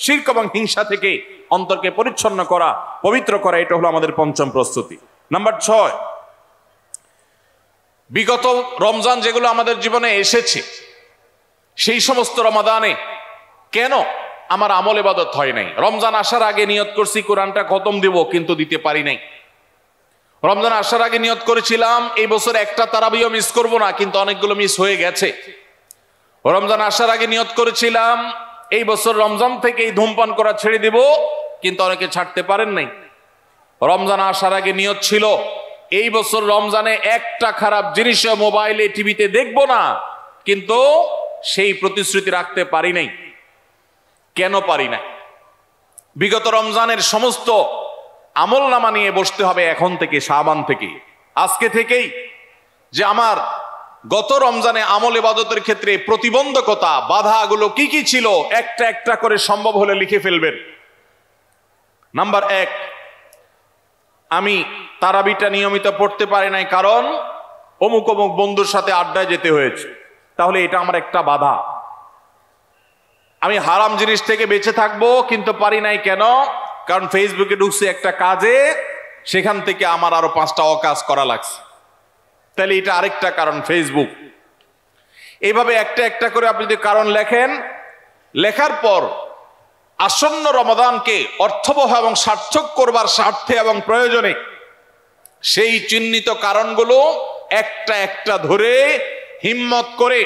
শিরক এবং হিংসা থেকে অন্তরকে পরিচ্ছন্ন করা, পবিত্র করা, এটা হলো আমাদের পঞ্চম প্রস্তুতি। নাম্বার 6, বিগত রমজান যেগুলো আমাদের জীবনে এসেছে, সেই সমস্ত রমাদানে কেন আমার আমল ইবাদত হয় নাই? রমজান আসার আগে নিয়ত করছি কোরআনটা খতম দিব, কিন্তু দিতে পারি নাই। রমজান আসার আগে নিয়ত করেছিলাম এই বছর একটা তারাবিও মিস করব না, কিন্তু অনেকগুলো মিস হয়ে গেছে। রমজান আসার আগে নিয়ত করেছিলাম এই বছর রমজান থেকে এই ধূমপান করা ছেড়ে দিব, কিন্তু অনেকে ছাড়তে পারেন নাই। রমজান আসার আগে নিয়ত ছিল এই বছর রমজানে একটা খারাপ জিনিস মোবাইলে, টিভিতে দেখব না, কিন্তু সেই প্রতিশ্রুতি রাখতে পারি নাই। কেন পারি নাই? বিগত রমজানের সমস্ত আমল নামা নিয়ে বসতে হবে এখন থেকে, শাবান থেকে, আজকে থেকেই, যে আমার গত রমজানে আমল ইবাদতের ক্ষেত্রে প্রতিবন্ধকতা, বাধাগুলো কি কি ছিল, একটা একটা করে সম্ভব হলে লিখে ফেলবেন। নাম্বার 1, আমি তারাবিটা নিয়মিত পড়তে পারি নাই, কারণ অমুক অমুক বন্ধুর সাথে আড্ডায় যেতে হয়েছে, তাহলে এটা আমার একটা বাধা। আমি হারাম জিনিস থেকে বেঁচে থাকবো, কিন্তু পারি নাই কেন? কারণ ফেসবুকে ঢুকছে একটা কাজে, সেখান থেকে আমার আরো 5টা অকাজ করা লাগছে, তাহলে এটা আরেকটা কারণ, ফেসবুক। এইভাবে একটা একটা করে আপনি যদি কারণ লেখেন, লেখার পর আসন্ন রমাদানকে অর্থবহ এবং সার্থক করবার স্বার্থে এবং প্রয়োজনে সেই চিহ্নিত কারণগুলো একটা একটা ধরে হিম্মত করে,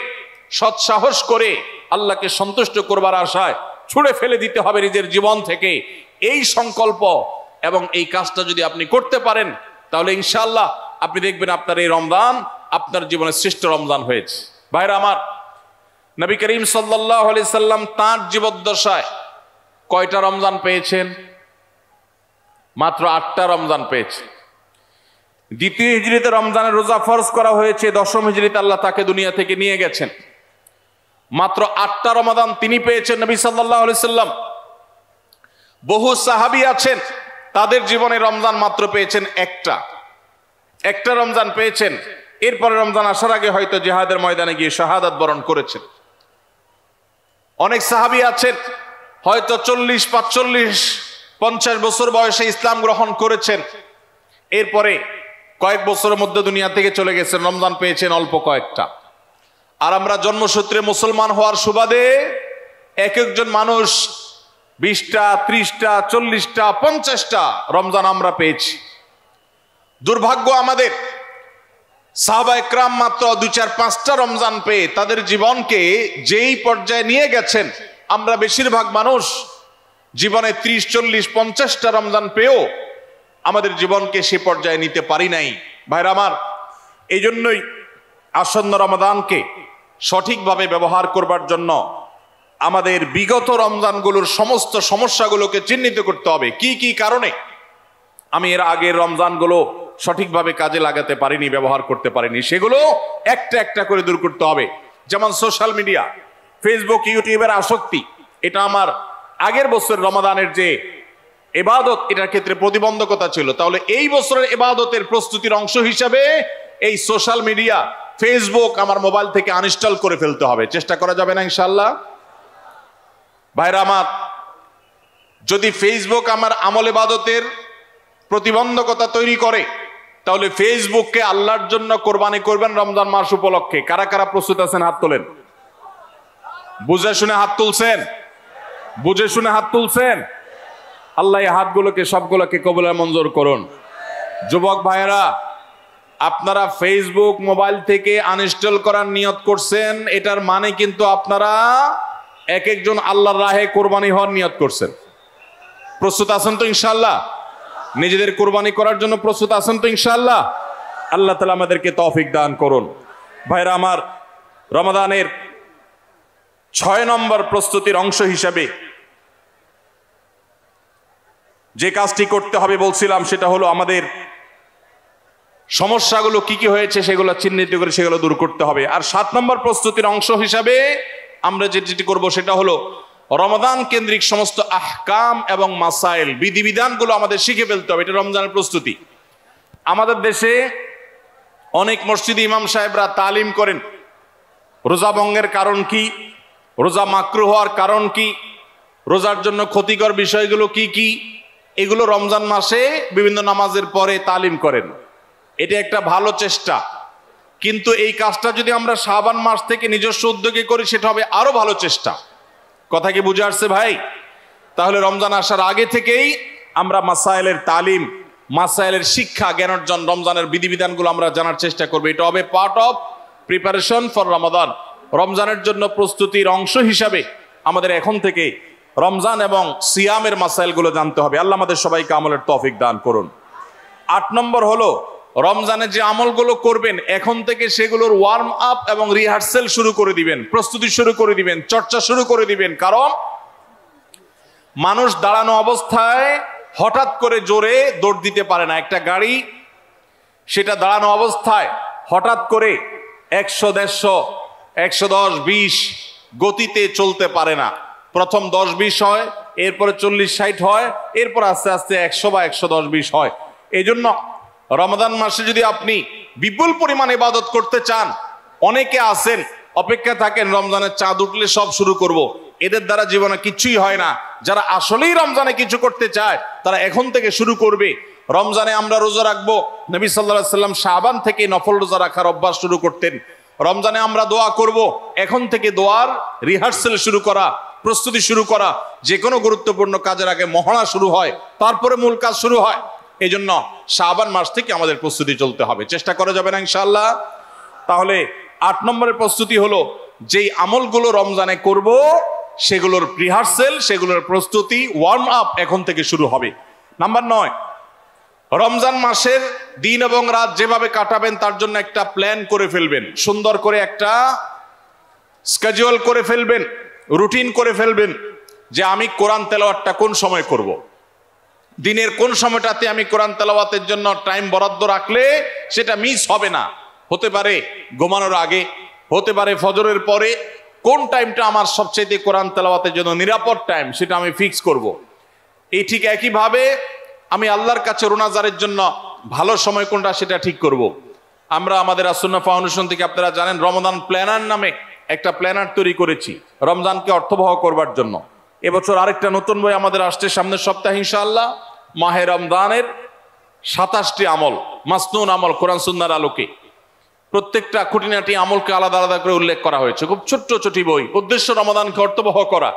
সৎসাহস করে, আল্লাহকে সন্তুষ্ট করবার আশায় ছুঁড়ে ফেলে দিতে হবে নিজের জীবন থেকে। এই সংকল্প এবং এই কাজটা যদি আপনি করতে পারেন, তাহলে ইনশাআল্লাহ আপনি দেখবেন আপনার এই রমজান আপনার জীবনের শ্রেষ্ঠ রমজান হয়েছে। ভাইরা আমার, নবী করিম সাল্লাল্লাহু আলাইহি সাল্লাম তাঁর জীবদ্দশায় কয়টা রমজান পেয়েছেন? মাত্র 8টা রমজান পেয়েছেন। দ্বিতীয় হিজরিতে রমজানের রোজা ফরজ করা হয়েছে, দশম হিজরিতে আল্লাহ তাকে দুনিয়া থেকে নিয়ে গেছেন। মাত্র 8টা রমাদান তিনি পেয়েছেন, নবী সাল্লাল্লাহু আলাইহি সাল্লাম। বহু সাহাবী আছেন, তাদের জীবনে রমজান মাত্র পেয়েছেন একটা রমজান পেয়েছেন। এরপরে রমজান আসার আগে হয়তো জিহাদের ময়দানে গিয়ে শাহাদাত বরণ করেছেন। অনেক সাহাবী আছেন হয়তো 40, 45, 50 বছর বয়সে ইসলাম গ্রহণ করেছেন, এরপরে কয়েক বছরের মধ্যে দুনিয়া থেকে চলে গেছেন, রমজান পেয়েছেন অল্প কয়েকটা। আর আমরা জন্মসূত্রে মুসলমান হওয়ার সুবাদে এক একজন মানুষ 20টা, 30টা, 40টা, 50টা রমজান আমরা পেয়েছি। দুর্ভাগ্য আমাদের, সাহাবা একরাম মাত্র 2, 4, 5টা রমজান পেয়ে তাদের জীবনকে যেই পর্যায়ে নিয়ে গেছেন, আমরা বেশিরভাগ মানুষ জীবনে 30, 40, 50টা রমজান পেয়েও আমাদের জীবনকে সে পর্যায়ে নিতে পারি নাই। ভাইরা আমার, এই জন্যই আসন্ন রমাদানকে সঠিকভাবে ব্যবহার করবার জন্য আমাদের বিগত রমজানগুলোর সমস্ত সমস্যাগুলোকে চিহ্নিত করতে হবে। কি কি কারণে আমি এর আগের রমজানগুলো সঠিকভাবে কাজে লাগাতে পারিনি, ব্যবহার করতে পারিনি, সেগুলো একটা একটা করে দূর করতে হবে। যেমন সোশ্যাল মিডিয়া, ফেসবুক, ইউটিউবের আসক্তি, এটা আমার আগের বছর রমাদানের যে ইবাদত, এটার ক্ষেত্রে প্রতিবন্ধকতা ছিল। তাহলে এই বছরের ইবাদতের প্রস্তুতির অংশ হিসাবে এই সোশ্যাল মিডিয়া, ফেসবুক আমার মোবাইল থেকে আনইনস্টল করে ফেলতে হবে। চেষ্টা করা যাবে না ইনশাআল্লাহ? ভাইরা আমার, যদি ফেসবুক আমার আমল ইবাদতের প্রতিবন্ধকতা তৈরি করে, তাহলে ফেসবুককে আল্লাহর জন্য কোরবানি করবেন রমজান মাস উপলক্ষে। কারা কারা প্রস্তুত আছেন? হাত তোলেন। বুঝে শুনে হাত তুলছেন? বুঝে শুনে হাত তুলছেন? আল্লাহ এই হাতগুলোকে সবগুলোকে কবুল মঞ্জুর করুন। যুবক ভাইয়েরা, আপনারা ফেসবুক মোবাইল থেকে আনইনস্টল করার নিয়ত করছেন, এটার মানে কিন্তু আপনারা এক একজন আল্লাহর রাহে কোরবানি হওয়ার নিয়ত করছেন। প্রস্তুত আছেন তো ইনশাআল্লাহ? নিজেদের কোরবানি করার জন্য প্রস্তুত আছেন তো ইনশাআল্লাহ? আল্লাহ তাআলা আমাদেরকে তৌফিক দান করুন। ভাইরা আমার, রমাদানের 6 নম্বর প্রস্তুতির অংশ হিসাবে যে কাজটি করতে হবে বলছিলাম, সেটা হলো আমাদের সমস্যাগুলো কি কি হয়েছে সেগুলো চিহ্নিত করে সেগুলো দূর করতে হবে। আর 7 নম্বর প্রস্তুতির অংশ হিসাবে আমরা যেটি করব সেটা হলো রমাদান কেন্দ্রিক সমস্ত আহকাম এবং মাসাইল, বিধিবিধানগুলো আমাদের শিখে ফেলতে হবে। এটা রমজানের প্রস্তুতি। আমাদের দেশে অনেক মসজিদে ইমাম সাহেবরা তালিম করেন রোজা ভঙ্গের কারণ কি, রোজা মাকরুহ হওয়ার কারণ কি, রোজার জন্য ক্ষতিকর বিষয়গুলো কি কি, এগুলো রমজান মাসে বিভিন্ন নামাজের পরে তালিম করেন। এটা একটা ভালো চেষ্টা, কিন্তু এই কাজটা যদি আমরা শাবান মাস থেকে নিজস্ব উদ্যোগে করি সেটা হবে আরো ভালো চেষ্টা। কথা কি বুঝে আসছে ভাই? তাহলে রমজান আসার আগে থেকেই আমরা মাসাইলের তালিম, মাসাইলের শিক্ষা, জ্ঞান অর্জন, রমজানের বিধিবিধানগুলো আমরা জানার চেষ্টা করবো। এটা হবে পার্ট অফ প্রিপারেশন ফর রমাদান। রমজানের জন্য প্রস্তুতির অংশ হিসাবে আমাদের এখন থেকে রমজান এবং সিয়ামের মাসাইলগুলো জানতে হবে। আল্লাহ আমাদের সবাইকে আমলের তৌফিক দান করুন। 8 নম্বর হলো, রমজানে যে আমলগুলো করবেন এখন থেকে সেগুলোর ওয়ার্ম আপ এবং রিহার্সেল শুরু করে দিবেন, প্রস্তুতি শুরু করে দিবেন, চর্চা শুরু করে দিবেন। কারণ মানুষ দাঁড়ানো অবস্থায় হঠাৎ করে জোরে দৌড় দিতে পারে না। একটা গাড়ি সেটা দাঁড়ানো অবস্থায় হঠাৎ করে 100, 150, 110, 20 গতিতে চলতে পারে না। প্রথম 10, 20 হয়, এরপরে 40, 60 হয়, এরপর আস্তে আস্তে 100 বা 110, 20 হয়। এই জন্য রমাদান মাসে যদি আপনি বিপুল পরিমাণ ইবাদত করতে চান, অনেকে আছেন অপেক্ষা থাকেন রমজানের চাঁদ উঠলে সব শুরু করব। এদের দ্বারা জীবনে কিছুই হয় না। যারা আসলেই রমজানে কিছু করতে চায় তারা এখন থেকে শুরু করবে। রমজানে আমরা রোজা রাখবো, নবী সাল্লাল্লাহু আলাইহি সাল্লাম শাবান থেকে নফল রোজা রাখার অভ্যাস শুরু করতেন। রমজানে আমরা দোয়া করব, এখন থেকে দোয়ার রিহার্সেল শুরু করা, প্রস্তুতি শুরু করা। যে কোনো গুরুত্বপূর্ণ কাজের আগে মহড়া শুরু হয়, তারপরে মূল কাজ শুরু হয়। এই জন্য শাবান মাস থেকে আমাদের প্রস্তুতি চলতে হবে। চেষ্টা করা যাবে না ইনশাআল্লাহ? তাহলে 8 নম্বরের প্রস্তুতি হলো, যেই আমলগুলো রমজানে করব সেগুলোর রিহার্সেল, সেগুলোর প্রস্তুতি, ওয়ার্ম আপ এখন থেকে শুরু হবে। নাম্বার 9, রমজান মাসের দিন এবং রাত যেভাবে কাটাবেন তার জন্য একটা প্ল্যান করে ফেলবেন। সুন্দর করে একটা স্কেডিউল করে ফেলবেন, রুটিন করে ফেলবেন যে আমি কোরআন তেলাওয়াতটা কোন সময় করব। দিনের কোন সময়টাতে আমি কোরআন তেলাওয়াতের জন্য টাইম বরাদ্দ রাখলে সেটা মিস হবে না। হতে পারে ঘুমানোর আগে, হতে পারে ফজরের পরে। কোন টাইমটা আমার সবচেয়ে কোরআন তেলাওয়াতের জন্য নিরাপদ টাইম সেটা আমি ফিক্স করব। এই ঠিক একইভাবে আমি আল্লাহর কাছে রোনাজারের জন্য ভালো সময় কোনটা সেটা ঠিক করব। আমরা আমাদের আসুন্নাহ ফাউন্ডেশন থেকে, আপনারা জানেন, রমাদান প্ল্যানার নামে একটা প্ল্যানার তৈরি করেছি রমজানকে অর্থবহ করবার জন্য। এবছর আরেকটা নতুন বই আমাদের আসছে সামনের সপ্তাহে ইনশাআল্লাহ। মাহে রমজানের 27টি আমল, মাসনুন আমল, কোরআন সুন্নাহর আলোকে প্রত্যেকটা খুঁটিনাটি আমলকে আলাদা আলাদা করে উল্লেখ করা হয়েছে। খুব ছোট্ট ছোটি বই, উদ্দেশ্য রমাদানকে অর্থবহ করা।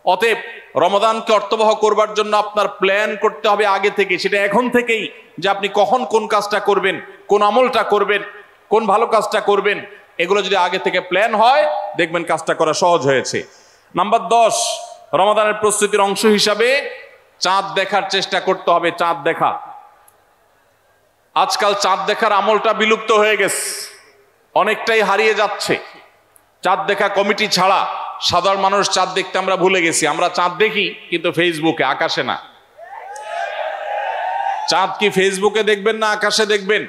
অতএব রমাদানকে অর্থবহ করবার জন্য আপনার প্ল্যান করতে হবে আগে থেকে। সেটা এখন থেকেই, যে আপনি কখন কোন কাজটা করবেন, কোন আমলটা করবেন, কোন ভালো কাজটা করবেন। এগুলো যদি আগে থেকে প্ল্যান হয় দেখবেন কাজটা করা সহজ হয়েছে। নাম্বার 10, রমাদানের প্রস্তুতির অংশ হিসাবে চাঁদ দেখার চেষ্টা করতে হবে। চাঁদ দেখা, আজকাল চাঁদ দেখার আমলটা বিলুপ্ত হয়ে গেছে, অনেকটাই হারিয়ে যাচ্ছে। চাঁদ দেখা কমিটি ছাড়া সাধারণ মানুষ চাঁদ দেখতে আমরা ভুলে গেছি। আমরা চাঁদ দেখি কিন্তু ফেসবুকে, আকাশে না। চাঁদ কি ফেসবুকে দেখবেন না আকাশে দেখবেন?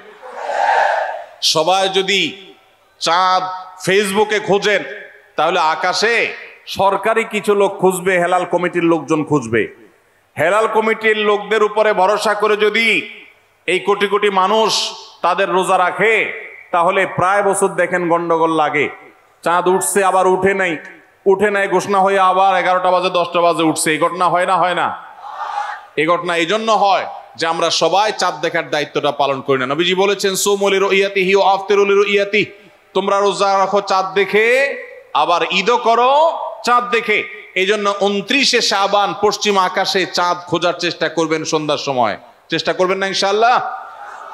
সবাই যদি চাঁদ ফেসবুকে খোঁজেন তাহলে আকাশে সরকারি কিছু লোক খুঁজবে, হেলাল কমিটির লোকজন খুঁজবে। হেলাল কমিটির লোকদের উপরে ভরসা করে যদি এই কোটি কোটি মানুষ তাদের রোজা রাখে তাহলে প্রায় বছর দেখেন গন্ডগোল লাগে। চাঁদ উঠছে আবার উঠে নাই, উঠে নাই ঘোষণা হয়ে আবার 11টা বাজে 10টা বাজে উঠছে। এই ঘটনা হয় না? হয় না? এই ঘটনা এই জন্য হয় যে আমরা সবাই চাঁদ দেখার দায়িত্বটা পালন করি না। নবীজি বলেছেন, সুমু লিরুইয়াতিহি ওয়া আফতিরু লিরুইয়াতিহি, তোমরা রোজা রাখো চাঁদ দেখে, আবার ঈদও করো চাঁদ দেখে। এই জন্য 29শে শাবান পশ্চিম আকাশে চাঁদ খোঁজার চেষ্টা করবেন সন্ধ্যার সময়। চেষ্টা করবেন না ইনশাআল্লাহ?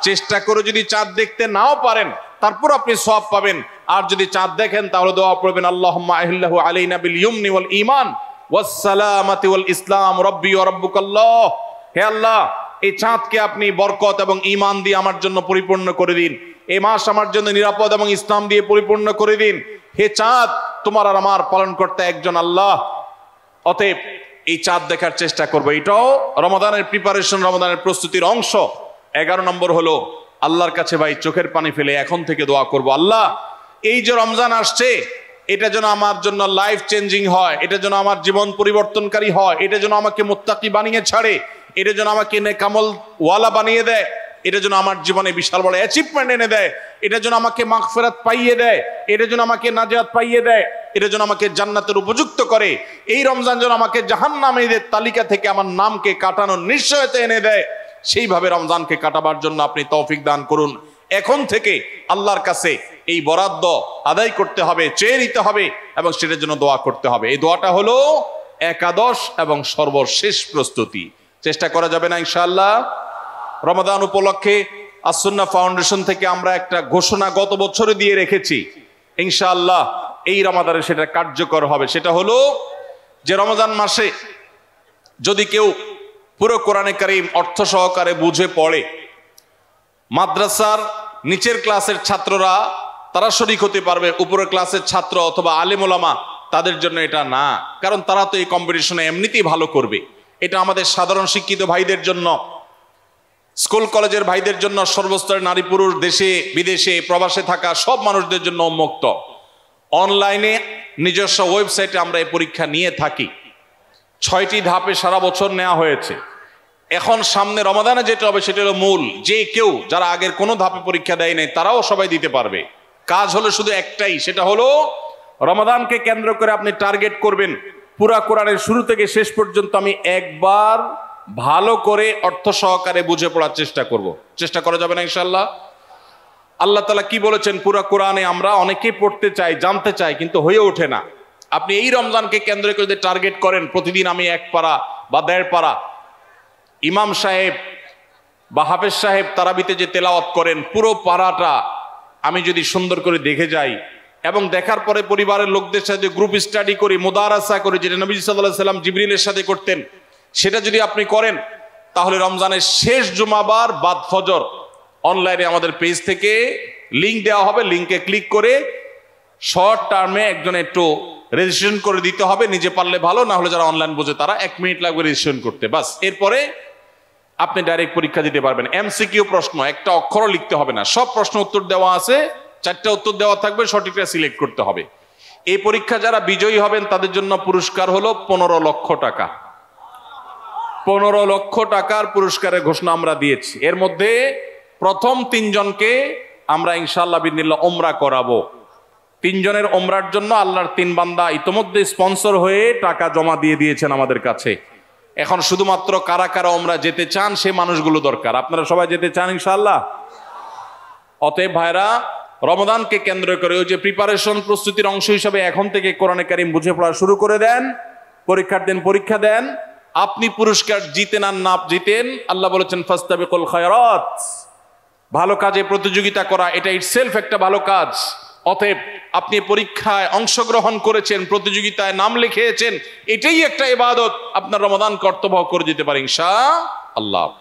চেষ্টা করে যদি চাঁদ দেখতে নাও পারেন তারপর আপনি সওয়াব পাবেন। আর যদি চাঁদ দেখেন তাহলে দোয়া পড়বেন, আল্লাহুম্মা আহিল্লাহু আলাইনা বিল ইয়ুমনি ওয়াল ঈমান ওয়াস সালামাতি ওয়াল ইসলাম রাব্বি ওয়া রাব্বুকাল্লাহ। হে আল্লাহ, এই চাঁদকে আপনি বরকত এবং ঈমান দিয়ে আমার জন্য পরিপূর্ণ করে দিন। এই মাস আমার জন্য নিরাপদ এবং ইসলাম দিয়ে পরিপূর্ণ করে দিন। হে চাঁদ, তোমার আর আমার পালনকর্তা একজন আল্লাহ। অতএব এই চাঁদ দেখার চেষ্টা করবো। এটাও রমাদানের প্রিপারেশন, রমাদানের প্রস্তুতির অংশ। 11 নম্বর হলো আল্লাহর কাছে ভাই চোখের পানি ফেলে এখন থেকে দোয়া করব, আল্লাহ এই যে রমজান আসছে এটা যেন আমার জন্য লাইফ চেঞ্জিং হয়, এটা যেন আমার জীবন পরিবর্তনকারী হয়, এটা যেন আমাকে মুত্তাকি বানিয়ে ছাড়ে, এটা যেন আমাকে নেকামল ওয়ালা বানিয়ে দেয়, এটা যেন আমার জীবনে বিশাল বড় অ্যাচিভমেন্ট এনে দেয়, এটা যেন আমাকে মাগফিরাত পাইয়ে দেয়, এটা যেন আমাকে নাজাত পাইয়ে দেয়, এটা যেন আমাকে জান্নাতের উপযুক্ত করে, এই রমজান যেন আমাকে জাহান্নামীদের তালিকা থেকে আমার নামকে কাটানোর নিশ্চয়তা এনে দেয়, সেইভাবে রমজানকে কাটাবার জন্য আপনি তৌফিক দান করুন। এখন থেকে আল্লাহর কাছে এই বরাদ্দ আদায় করতে হবে, চেয়ে নিতে হবে এবং সেটার জন্য দোয়া করতে হবে। এই দোয়াটা হলো একাদশ এবং সর্বশেষ প্রস্তুতি। চেষ্টা করা যাবে না ইনশাআল্লাহ? রমাদান উপলক্ষে আস-সুন্নাহ ফাউন্ডেশন থেকে আমরা একটা ঘোষণা গত বছরে দিয়ে রেখেছি, ইনশাআল্লাহ এই রমাদানে সেটা কার্যকর হবে। সেটা হলো যে রমজান মাসে যদি কেউ পুরো কোরআনে কারীম অর্থ সহকারে বুঝে পড়ে, মাদ্রাসার নিচের ক্লাসের ছাত্ররা তারা শরীক হতে পারবে, উপরের ক্লাসের ছাত্র অথবা আলেম ওলামা তাদের জন্য এটা না, কারণ তারা তো এই কম্পিটিশনে এমনিতেই ভালো করবে। এটা আমাদের সাধারণ শিক্ষিত ভাইদের জন্য, স্কুল কলেজের ভাইদের জন্য, সর্বস্তরের নারী পুরুষ, দেশে বিদেশে প্রবাসে থাকা সব মানুষদের জন্য উন্মুক্ত। অনলাইনে নিজস্ব ওয়েবসাইটে আমরা এই পরীক্ষা নিয়ে থাকি। 6টি ধাপে সারা বছর নেওয়া হয়েছে। এখন সামনে রমাদানে যেটা হবে সেটা হলো মূল, যে কেউ যারা আগের কোনো ধাপে পরীক্ষা দেয় নাই তারাও সবাই দিতে পারবে। কাজ হলো শুধু একটাই, সেটা হলো রমাদানকে কেন্দ্র করে আপনি টার্গেট করবেন পুরা কোরআনের শুরু থেকে শেষ পর্যন্ত আমি একবার ভালো করে অর্থ সহকারে বুঝে পড়ার চেষ্টা করব। চেষ্টা করা যাবে না ইনশাআল্লাহ? আল্লাহ তাআলা কি বলেছেন পুরা কোরআনে আমরা অনেকেই পড়তে চাই, জানতে চাই, কিন্তু হয়ে ওঠে না। আপনি এই রমজানকে কেন্দ্র করে যদি টার্গেট করেন প্রতিদিন আমি 1 পারা বা 1.5 পারা, ইমাম সাহেব বা হাফেজ সাহেব তারাবিতে যে তেলাওয়াত করেন পুরো পারাটা আমি যদি সুন্দর করে দেখে যাই এবং দেখার পরে পরিবারের লোকদের সাথে গ্রুপ স্টাডি করি, মুদারাসা করি, যেটা নবী সাল্লাল্লাহু আলাইহি সাল্লাম জিবরিলের সাথে করতেন, সেটা যদি আপনি করেন তাহলে রমজানের শেষ জুমাবার বাদ ফজর অনলাইনে আমাদের পেজ থেকে লিংক দেওয়া হবে, লিংকে ক্লিক করে শর্ট টার্মে একজন একটু রেজিস্ট্রেশন করে দিতে হবে। নিজে পারলে ভালো, না হলে যারা অনলাইন বোঝে তারা 1 মিনিট লাগবে রেজিস্ট্রেশন করতে, বাস। এরপরে আপনি ডাইরেক্ট পরীক্ষা দিতে পারবেন। এমসিকিউ প্রশ্ন, একটা অক্ষরও লিখতে হবে না, সব প্রশ্ন উত্তর দেওয়া আছে, 4টা উত্তর দেওয়া থাকবে, সঠিকটা সিলেক্ট করতে হবে। এই পরীক্ষা যারা বিজয়ী হবেন তাদের জন্য পুরস্কার হলো 15 লক্ষ টাকা। 15 লক্ষ টাকার পুরস্কারের ঘোষণা আমরা দিয়েছি। এর মধ্যে প্রথম 3 জনকে আমরা ইনশাআল্লাহ বিদিনিল্লাহ ওমরা করাবো। 3 জনের ওমরার জন্য আল্লাহর 3 বান্দা ইতোমধ্যে স্পন্সর হয়ে টাকা জমা দিয়ে দিয়েছেন আমাদের কাছে। এখন শুধুমাত্র কারা কারা ওমরা যেতে চান সে মানুষগুলো দরকার। আপনারা সবাই যেতে চান ইনশাআল্লাহ? অতএব ভাইরা, রমাদানকে কেন্দ্র করে ওই যে প্রিপারেশন, প্রস্তুতির অংশ হিসাবে এখন থেকে কোরআনে কারীম বুঝে পড়া শুরু করে দেন। পরীক্ষার দিন পরীক্ষা দেন। আপনি পুরস্কার জিতেন আর না জিতেন, আল্লাহ বলেছেন ফাস্তাবিকুল খায়রাত, ভালো কাজে প্রতিযোগিতা করা এটা ইটসেলফ একটা ভালো কাজ। অতএব আপনি পরীক্ষায় অংশগ্রহণ করেছেন, প্রতিযোগিতায় নাম লিখিয়েছেন, এটাই একটা ইবাদত। আপনার রমাদান কর্তব্য করে দিতে পারে ইনশাআল্লাহ।